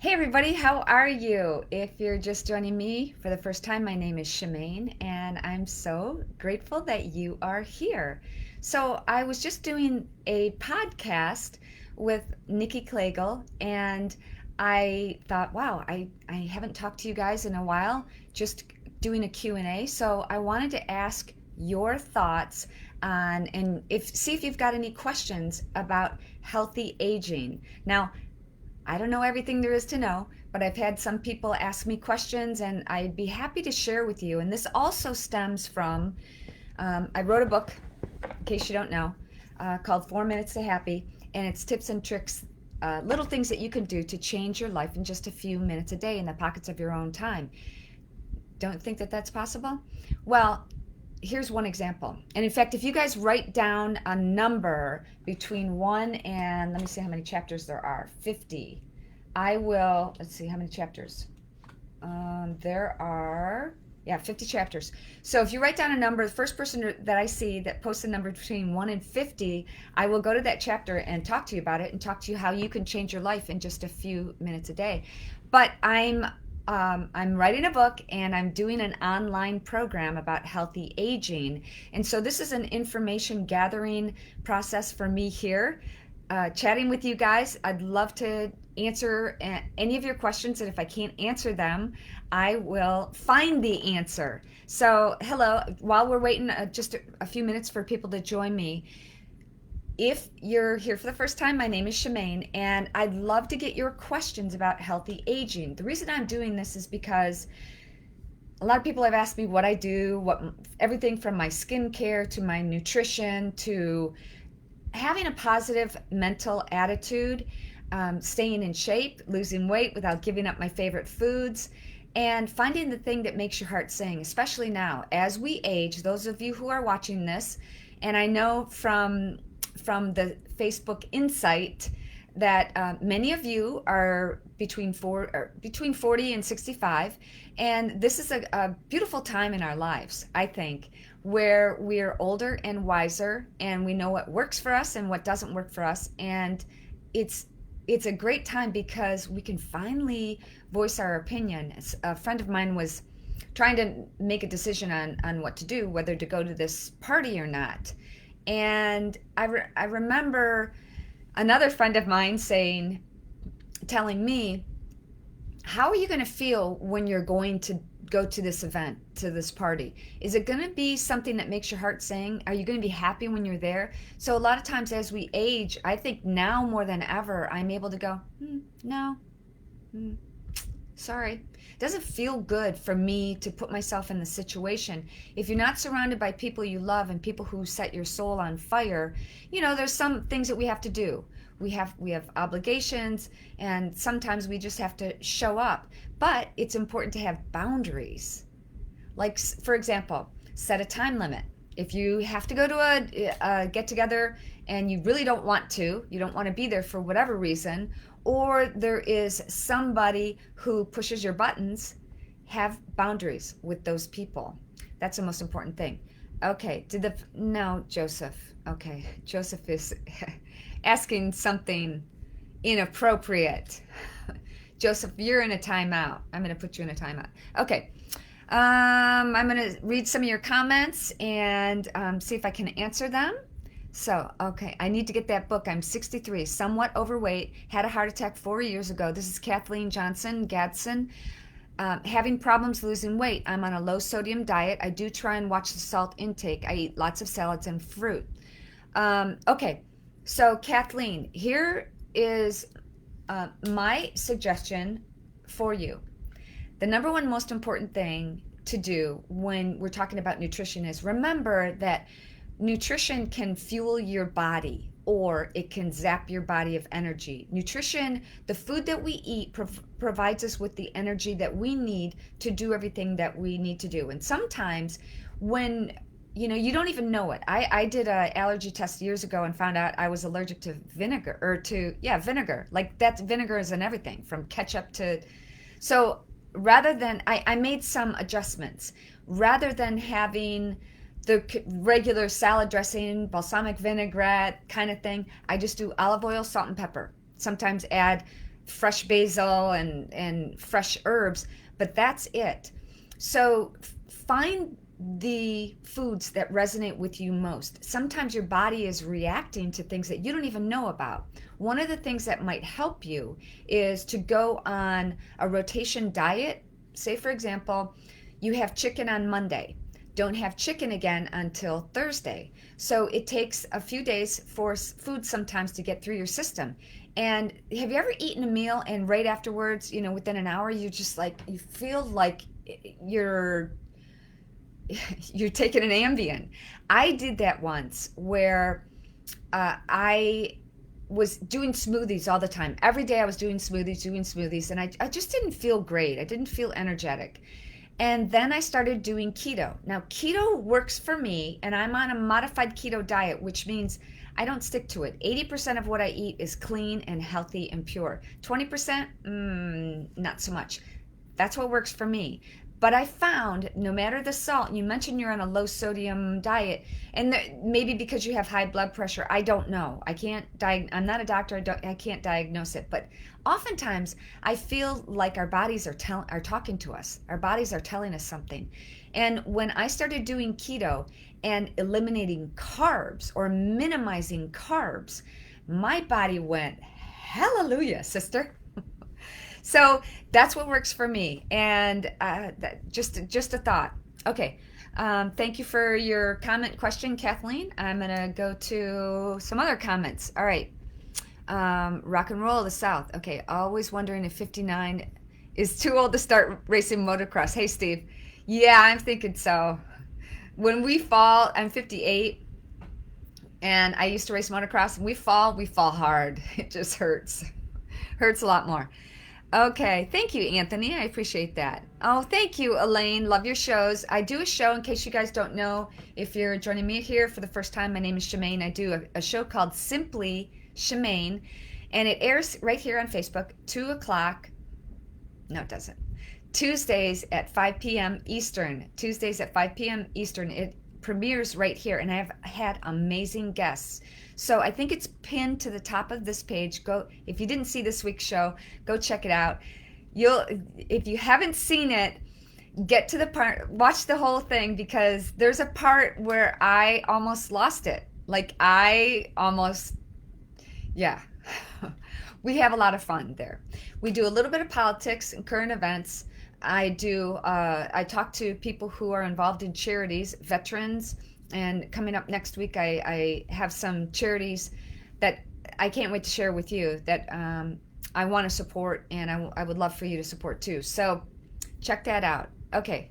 Hey everybody, how are you? If you're just joining me for the first time, my name is Shemane, and I'm so grateful that you are here. So, I was just doing a podcast with Nikki Klegel, and I thought, wow, I haven't talked to you guys in a while, just doing a Q&A. So, I wanted to ask your thoughts on and if see if you've got any questions about healthy aging. Now, I don't know everything there is to know, but I've had some people ask me questions and I'd be happy to share with you. And this also stems from I wrote a book, in case you don't know, called 4 Minutes to Happy, and it's tips and tricks, little things that you can do to change your life in just a few minutes a day in the pockets of your own time. Don't think that that's possible? Well, here's one example. And in fact, if you guys write down a number between 1 and, let me see how many chapters there are, 50. I will, let's see how many chapters. There are, yeah, 50 chapters. So if you write down a number, the first person that I see that posts a number between 1 and 50, I will go to that chapter and talk to you about it and talk to you how you can change your life in just a few minutes a day. But I'm writing a book and I'm doing an online program about healthy aging. And so this is an information gathering process for me here, chatting with you guys. I'd love to answer any of your questions. And if I can't answer them, I will find the answer. So, hello, while we're waiting just a few minutes for people to join me, if you're here for the first time, my name is Shemane, and I'd love to get your questions about healthy aging. The reason I'm doing this is because a lot of people have asked me what I do, what everything from my skincare to my nutrition to having a positive mental attitude, staying in shape, losing weight without giving up my favorite foods, and finding the thing that makes your heart sing, especially now as we age. Those of you who are watching this, and I know from the Facebook Insight that many of you are between 40 and 65, and this is a beautiful time in our lives, I think, where we're older and wiser, and we know what works for us and what doesn't work for us, and it's it's a great time because we can finally voice our opinion. A friend of mine was trying to make a decision on what to do, whether to go to this party or not. And I remember another friend of mine telling me, how are you going to feel when you're going to go to this event, to this party? Is it going to be something that makes your heart sing? Are you going to be happy when you're there? So a lot of times as we age, I think now more than ever, I'm able to go, no, sorry. It doesn't feel good for me to put myself in the situation. If you're not surrounded by people you love and people who set your soul on fire, there's some things that we have to do. We have obligations, and sometimes we just have to show up. But it's important to have boundaries. Like, for example, set a time limit. If you have to go to a get together and you really don't want to, you don't want to be there for whatever reason, or there is somebody who pushes your buttons, have boundaries with those people. That's the most important thing. Okay, no, Joseph. Okay, Joseph is asking something inappropriate. Joseph, you're in a timeout. I'm going to put you in a timeout. Okay. I'm going to read some of your comments and see if I can answer them. So, okay, I need to get that book. I'm 63, somewhat overweight, had a heart attack 4 years ago. This is Kathleen Johnson Gadsden. Having problems losing weight. I'm on a low sodium diet. I do try and watch the salt intake. I eat lots of salads and fruit. Okay, so Kathleen, here is my suggestion for you. The number one most important thing to do when we're talking about nutrition is remember that nutrition can fuel your body or it can zap your body of energy. Nutrition, the food that we eat, provides us with the energy that we need to do everything that we need to do. And sometimes when you don't even know it. I did an allergy test years ago and found out I was allergic to vinegar vinegar. Like that vinegar is in everything from ketchup to, so rather than, I made some adjustments. Rather than having the regular salad dressing, balsamic vinaigrette kind of thing, I just do olive oil, salt, and pepper. Sometimes add fresh basil and fresh herbs, but that's it. So find the foods that resonate with you most. Sometimes your body is reacting to things that you don't even know about. One of the things that might help you is to go on a rotation diet. Say, for example, you have chicken on Monday. Don't have chicken again until Thursday. So it takes a few days for food sometimes to get through your system. And have you ever eaten a meal and right afterwards, within an hour, you just like, you feel like you're you're taking an Ambien. I did that once where I was doing smoothies all the time. Every day I was doing smoothies, and I just didn't feel great. I didn't feel energetic. And then I started doing keto. Now, keto works for me, and I'm on a modified keto diet, which means I don't stick to it. 80% of what I eat is clean and healthy and pure. 20%, not so much. That's what works for me. But I found no matter the salt, you mentioned you're on a low sodium diet, and maybe because you have high blood pressure, I don't know. I'm not a doctor, I can't diagnose it. But oftentimes I feel like our bodies are talking to us. Our bodies are telling us something. And when I started doing keto and eliminating carbs or minimizing carbs, my body went, hallelujah, sister. So that's what works for me. And just a thought. Okay. Thank you for your comment question, Kathleen. I'm going to go to some other comments. All right. Rock and roll of the South. Okay. Always wondering if 59 is too old to start racing motocross. Hey, Steve. Yeah, I'm thinking so. When we fall, I'm 58 and I used to race motocross. And we fall hard. It just hurts. Hurts a lot more. Okay, thank you, Anthony. I appreciate that. Oh, thank you, Elaine. Love your shows. I do a show, in case you guys don't know, if you're joining me here for the first time, my name is Shemane. I do a show called Simply Shemane, and it airs right here on Facebook, 2 o'clock. No, it doesn't. Tuesdays at 5 p.m. Eastern. Tuesdays at 5 p.m. Eastern. It premieres right here, and I've had amazing guests. So I think it's pinned to the top of this page. Go, if you didn't see this week's show, go check it out. If you haven't seen it, get to the part, watch the whole thing, because there's a part where I almost lost it. Like yeah. We have a lot of fun there. We do a little bit of politics and current events. I talk to people who are involved in charities, veterans, and coming up next week, I have some charities that I can't wait to share with you that I want to support, and I would love for you to support too. So check that out. Okay.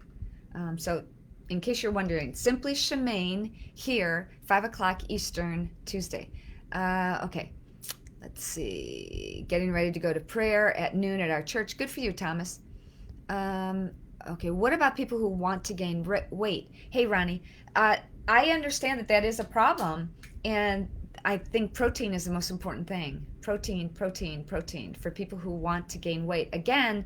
So in case you're wondering, Simply Shemane here, 5 o'clock Eastern, Tuesday. Okay. Let's see. Getting ready to go to prayer at noon at our church. Good for you, Thomas. Okay. What about people who want to gain weight? Hey, Ronnie. I understand that is a problem, and I think protein is the most important thing. Protein for people who want to gain weight. Again,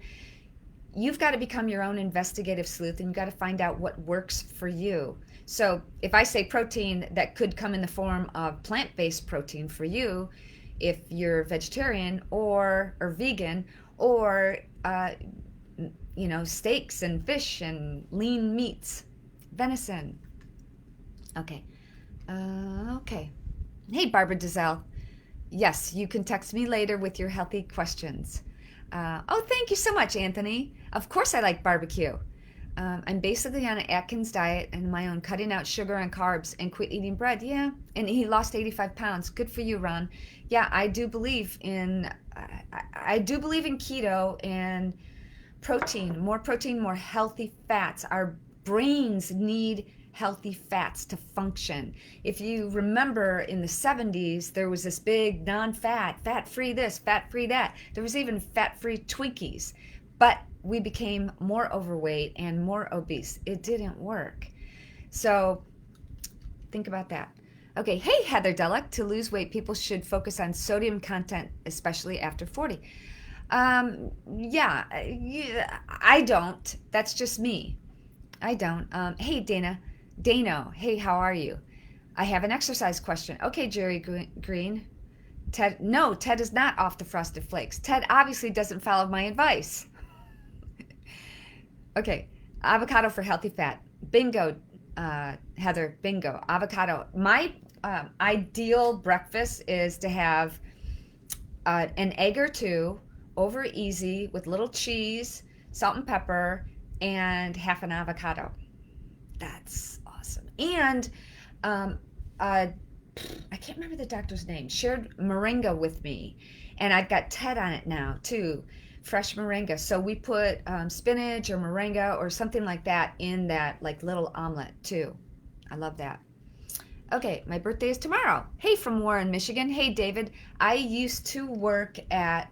you've got to become your own investigative sleuth, and you've got to find out what works for you. So if I say protein, that could come in the form of plant-based protein for you if you're vegetarian or vegan, or steaks and fish and lean meats, venison. Okay. Okay. Hey, Barbara Dizelle. Yes, you can text me later with your healthy questions. Oh, thank you so much, Anthony. Of course I like barbecue. I'm basically on an Atkins diet and my own, cutting out sugar and carbs and quit eating bread. Yeah, and he lost 85 pounds. Good for you, Ron. Yeah, I do believe in keto and protein, more healthy fats. Our brains need healthy fats to function. If you remember, in the 70s, there was this big non-fat, fat-free this, fat-free that. There was even fat-free Twinkies. But we became more overweight and more obese. It didn't work. So think about that. Okay, hey, Heather Delic. To lose weight, people should focus on sodium content, especially after 40. Yeah, I don't. That's just me. I don't. Hey, Dano, hey, how are you? I have an exercise question. Okay, Jerry Green. Ted, no, Ted is not off the Frosted Flakes. Ted obviously doesn't follow my advice. Okay, avocado for healthy fat. Bingo, Heather, bingo. Avocado. My ideal breakfast is to have an egg or two over easy with little cheese, salt and pepper, and half an avocado. That's awesome. And um, uh, I can't remember the doctor's name, shared moringa with me. And I've got Ted on it now too, fresh moringa. So we put spinach or moringa or something like that in that like little omelet too. I love that. Okay, my birthday is tomorrow. Hey, from Warren, Michigan. Hey, David. I used to work at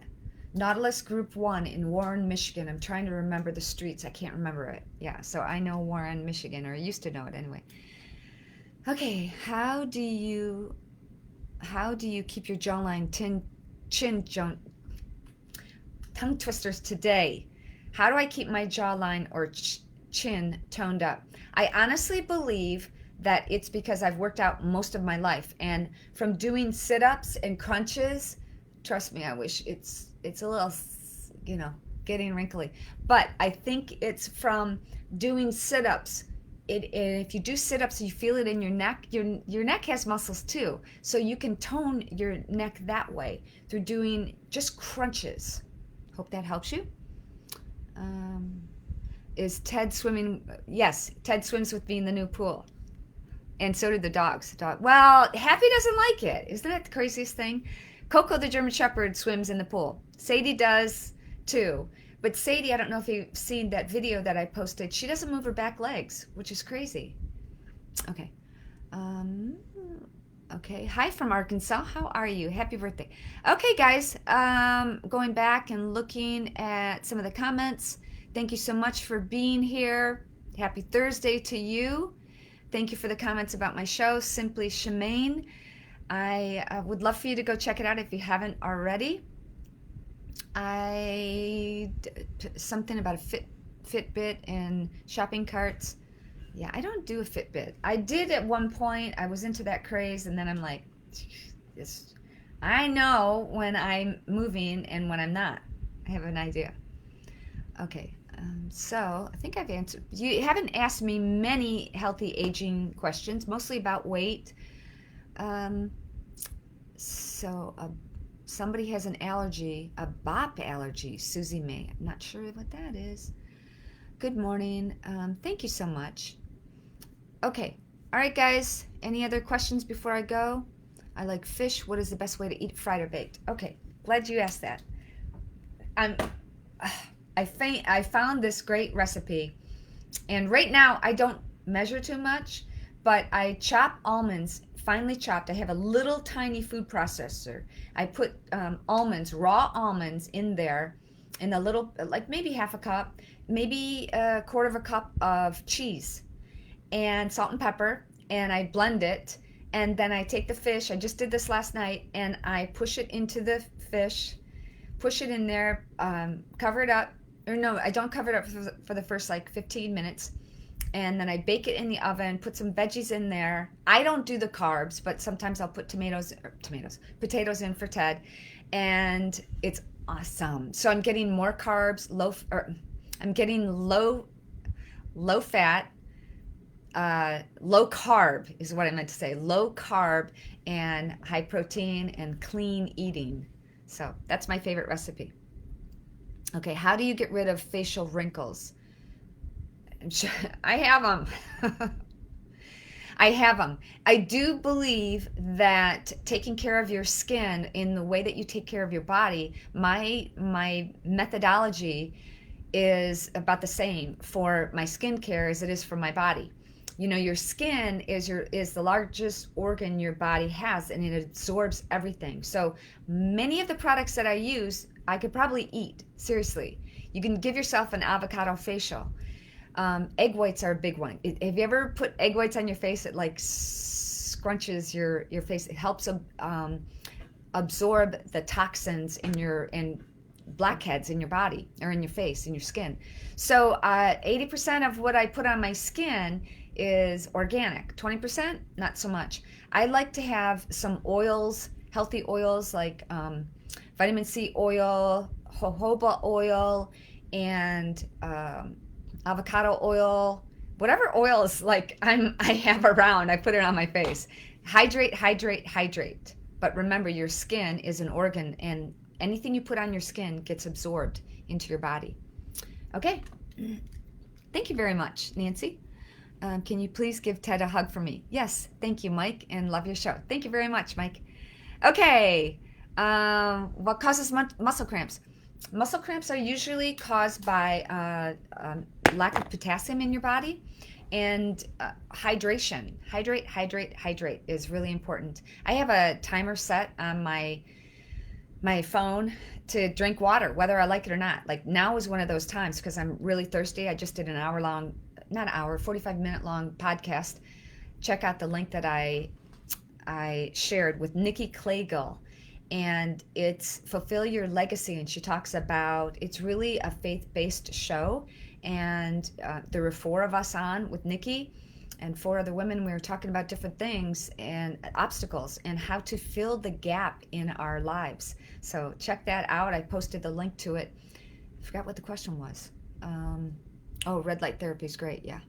Nautilus Group 1 in Warren, Michigan. I'm trying to remember the streets. I can't remember it. Yeah, so I know Warren, Michigan, or I used to know it anyway. Okay, how do you keep your jawline chin tongue twisters today? How do I keep my jawline or chin toned up? I honestly believe that it's because I've worked out most of my life, and from doing sit-ups and crunches, trust me, I wish it's a little, you know, getting wrinkly, but I think it's from doing sit-ups. If you do sit-ups, you feel it in your neck. Your neck has muscles too, so you can tone your neck that way through doing just crunches. Hope that helps you. Um, is Ted swimming? Yes, Ted swims with me in the new pool, and so did the dogs. Well, Happy doesn't like it. Isn't that the craziest thing? Coco the German Shepherd swims in the pool. Sadie does too. But Sadie, I don't know if you've seen that video that I posted. She doesn't move her back legs, which is crazy. Okay. Um, okay. Hi from Arkansas. How are you? Happy birthday. Okay, guys. Going back and looking at some of the comments. Thank you so much for being here. Happy Thursday to you. Thank you for the comments about my show, Simply Shemane. I would love for you to go check it out if you haven't already. Something about a Fitbit and shopping carts. Yeah, I don't do a Fitbit. I did at one point. I was into that craze, and then I'm like, I know when I'm moving and when I'm not. I have an idea. Okay, so I think I've answered. You haven't asked me many healthy aging questions, mostly about weight. Um, so somebody has an allergy, a BOP allergy, Susie May. I'm not sure what that is. Good morning. Thank you so much. Okay. All right, guys. Any other questions before I go? I like fish. What is the best way to eat, fried or baked? Okay. Glad you asked that. I found this great recipe. And right now, I don't measure too much, but I chop almonds, finely chopped. I have a little tiny food processor. I put almonds, raw almonds in there in a little, like maybe half a cup, maybe a quarter of a cup of cheese and salt and pepper, and I blend it. And then I take the fish, I just did this last night, and I push it into the fish, push it in there, cover it up. Or no, I don't cover it up for the first like 15 minutes. And then I bake it in the oven, put some veggies in there. I don't do the carbs, but sometimes I'll put potatoes in for Ted. And it's awesome. So I'm getting more carbs, I'm getting low fat, low carb is what I meant to say. Low carb and high protein and clean eating. So that's my favorite recipe. Okay, how do you get rid of facial wrinkles? I have them. I have them. I do believe that taking care of your skin in the way that you take care of your body, my methodology is about the same for my skincare as it is for my body. You know, your skin is the largest organ your body has, and it absorbs everything. So many of the products that I use, I could probably eat. Seriously, you can give yourself an avocado facial. Egg whites are a big one. Have you ever put egg whites on your face? It like scrunches your face. It helps absorb the toxins in blackheads in your body or in your face, in your skin. So 80% of what I put on my skin is organic. 20%, not so much. I like to have some oils, healthy oils like vitamin C oil, jojoba oil, and avocado oil, whatever oils like I have around, I put it on my face. Hydrate, hydrate, hydrate. But remember, your skin is an organ, and anything you put on your skin gets absorbed into your body. Okay. Thank you very much, Nancy. Can you please give Ted a hug for me? Yes, thank you, Mike, and love your show. Thank you very much, Mike. Okay, what causes muscle cramps? Muscle cramps are usually caused by lack of potassium in your body, and hydration. Hydrate, hydrate, hydrate is really important. I have a timer set on my phone to drink water, whether I like it or not. Like now is one of those times because I'm really thirsty. I just did an hour long, not an hour, 45-minute long podcast. Check out the link that I shared with Nikki Clagill, and it's Fulfill Your Legacy. And she talks about, it's really a faith-based show. And there were four of us on with Nikki and four other women. We were talking about different things and obstacles and how to fill the gap in our lives. So check that out. I posted the link to it. I forgot what the question was. Oh, red light therapy is great. Yeah.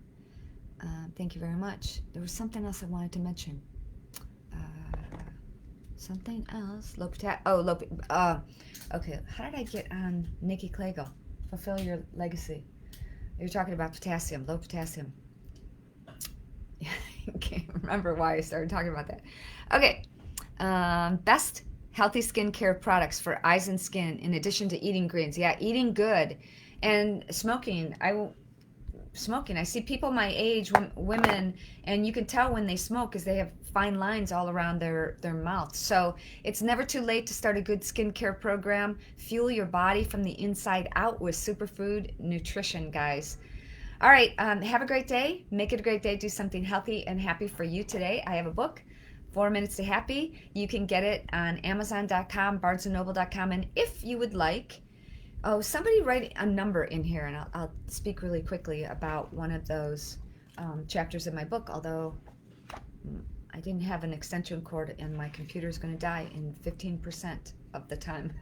Thank you very much. There was something else I wanted to mention. Something else. Okay. How did I get on Nikki Clagill? Fulfill Your Legacy. You're talking about potassium, low potassium. I can't remember why I started talking about that. Okay. Best healthy skincare products for eyes and skin in addition to eating greens. Yeah, eating good. And smoking. I see people my age, women, and you can tell when they smoke because they have fine lines all around their mouth. So it's never too late to start a good skincare program. Fuel your body from the inside out with superfood nutrition, guys. All right, have a great day. Make it a great day. Do something healthy and happy for you today. I have a book, 4 Minutes to Happy. You can get it on Amazon.com, BarnesandNoble.com, and if you would like, somebody write a number in here, and I'll speak really quickly about one of those chapters in my book, although I didn't have an extension cord and my computer is going to die in 15% of the time.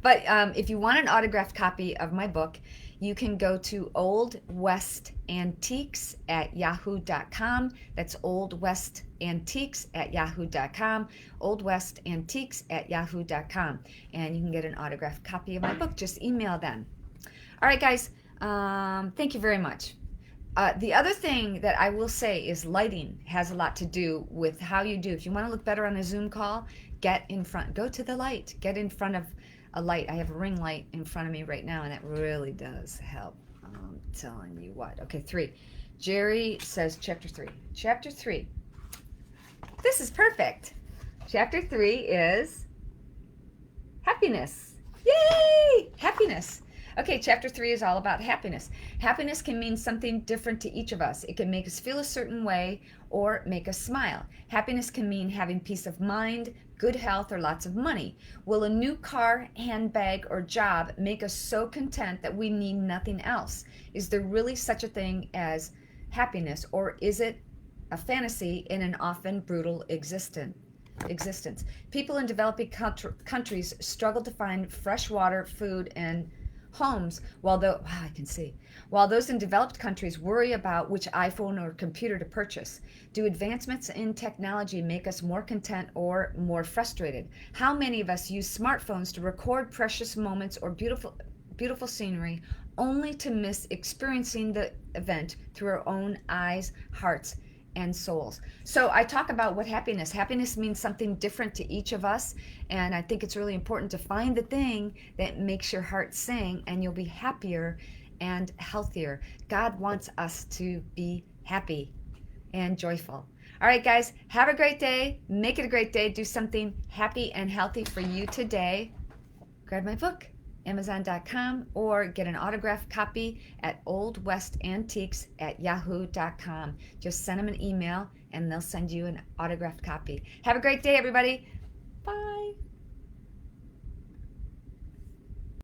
But if you want an autographed copy of my book, you can go to oldwestantiques@yahoo.com. That's oldwestantiques@yahoo.com, oldwestantiques@yahoo.com, and you can get an autographed copy of my book. Just email them. All right, guys, thank you very much. The other thing that I will say is lighting has a lot to do with how you do. If you want to look better on a Zoom call, get in front, go to the light, get in front of a light. I have a ring light in front of me right now, and that really does help. I'm telling you what. Okay, 3. Jerry says chapter 3. Chapter 3. This is perfect. Chapter 3 is happiness. Yay! Happiness. Okay, chapter 3 is all about happiness. Happiness can mean something different to each of us. It can make us feel a certain way or make us smile. Happiness can mean having peace of mind, good health, or lots of money. Will a new car, handbag, or job make us so content that we need nothing else? Is there really such a thing as happiness, or is it a fantasy in an often brutal existence? People in developing countries struggle to find fresh water, food, and homes, while those in developed countries worry about which iPhone or computer to purchase. Do advancements in technology make us more content or more frustrated? How many of us use smartphones to record precious moments or beautiful scenery only to miss experiencing the event through our own eyes, hearts, and souls? So I talk about what happiness means something different to each of us, and I think it's really important to find the thing that makes your heart sing, and you'll be happier and healthier. God wants us to be happy and joyful. All right, guys, have a great day. Make it a great day. Do something happy and healthy for you today. Grab my book, Amazon.com, or get an autographed copy at oldwestantiques@yahoo.com. Just send them an email and they'll send you an autographed copy. Have a great day, everybody.